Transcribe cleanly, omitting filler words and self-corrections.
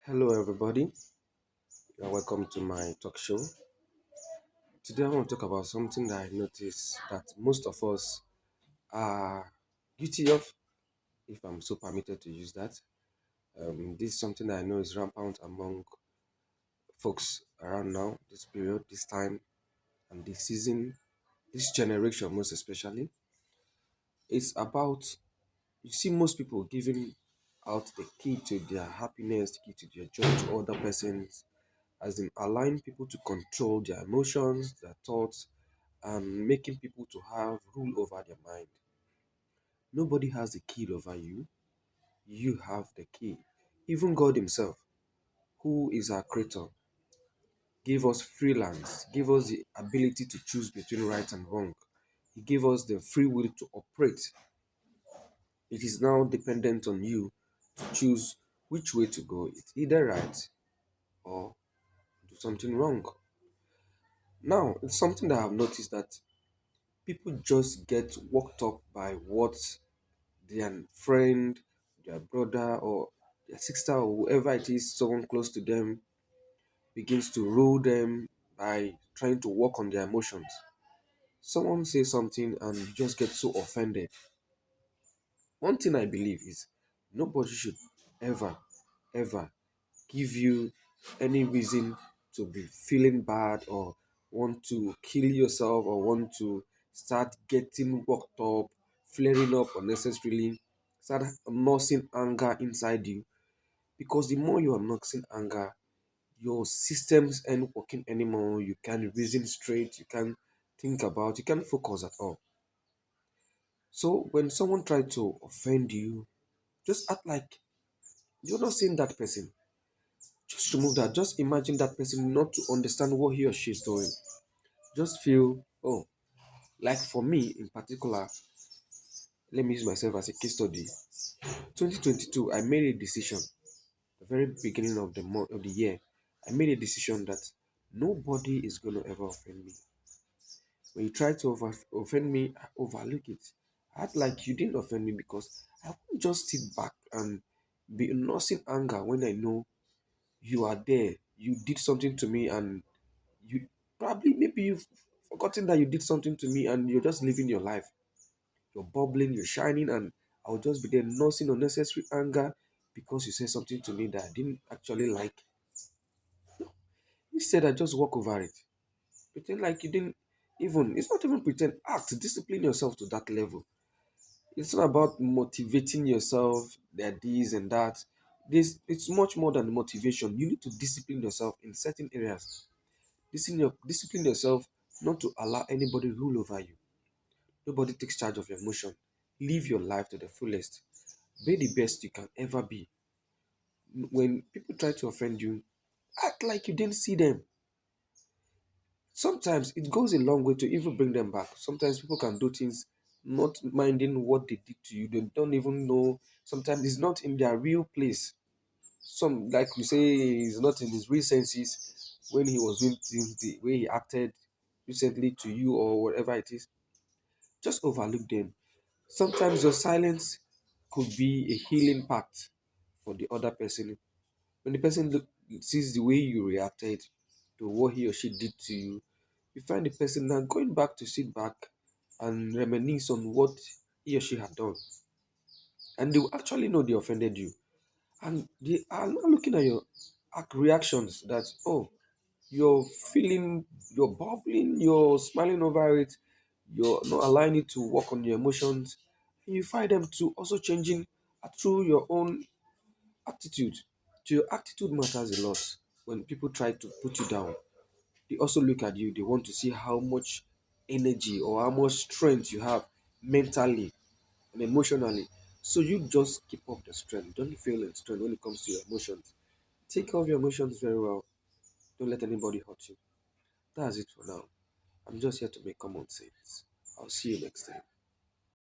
Hello, everybody. You're welcome to my talk show. Today, I want to talk about something that I noticed that most of us are guilty of, if I'm so permitted to use that. This is something that I know is rampant among folks around now, this period, this time, and this season, this generation, most especially. It's about, you see, most people giving out the key to their happiness, the key to their joy to other persons, as in allowing people to control their emotions, their thoughts, and making people to have rule over their mind. Nobody has the key over you. You have the key. Even God Himself, who is our creator, gave us freelance, gave us the ability to choose between right and wrong. He gave us the free will to operate. It is now dependent on you to choose which way to go. It's either right or do something wrong. Now, it's something that I've noticed that people just get worked up by what their friend, their brother, or their sister, or whoever it is, someone close to them, begins to rule them by trying to work on their emotions. Someone says something and you just get so offended. One thing I believe is nobody should ever, ever give you any reason to be feeling bad or want to kill yourself or want to start getting worked up, flaring up unnecessarily, start nursing anger inside you. Because the more you are nursing anger, your systems ain't working anymore. You can't reason straight, you can't think about, you can't focus at all. So when someone tries to offend you, just act like you're not seeing that person. Just remove that. Just imagine that person not to understand what he or she is doing. Just feel, oh, like for me in particular, let me use myself as a case study. 2022, I made a decision, the very beginning of the month of the year. I made a decision that nobody is going to ever offend me. When you try to offend me, I overlook it. I act like you didn't offend me because I won't just sit back and be nursing anger when I know you are there. You did something to me and you probably maybe you've forgotten that you did something to me and you're just living your life. You're bubbling, you're shining, and I'll just be there nursing unnecessary anger because you said something to me that I didn't actually like. Instead, I just walk over it. Pretend like you didn't even, it's not even pretend, act, discipline yourself to that level. It's not about motivating yourself, that this and that. It's much more than motivation. You need to discipline yourself in certain areas. Discipline yourself not to allow anybody rule over you. Nobody takes charge of your emotion. Live your life to the fullest. Be the best you can ever be. When people try to offend you, act like you didn't see them. Sometimes it goes a long way to even bring them back. Sometimes people can do things not minding what they did to you. They don't even know. Sometimes it's not in their real place. Some, like we say, is not in his real senses when he was doing things the way he acted recently to you or whatever it is. Just overlook them. Sometimes your silence could be a healing pact for the other person. When the person sees the way you reacted to what he or she did to you, you find the person now going back to sit back and reminisce on what he or she had done. And they will actually know they offended you. And they are not looking at your reactions that, oh, you're feeling, you're bubbling, you're smiling over it, you're not allowing it to work on your emotions. And you find them to also changing through your own attitude. So your attitude matters a lot. When people try to put you down, they also look at you, they want to see how much energy or how much strength you have mentally and emotionally. So you just keep up the strength. Don't feel in strength when it comes to your emotions. Take care of your emotions very well. Don't let anybody hurt you. That's it for now. I'm just here to make common sense. I'll see you next time.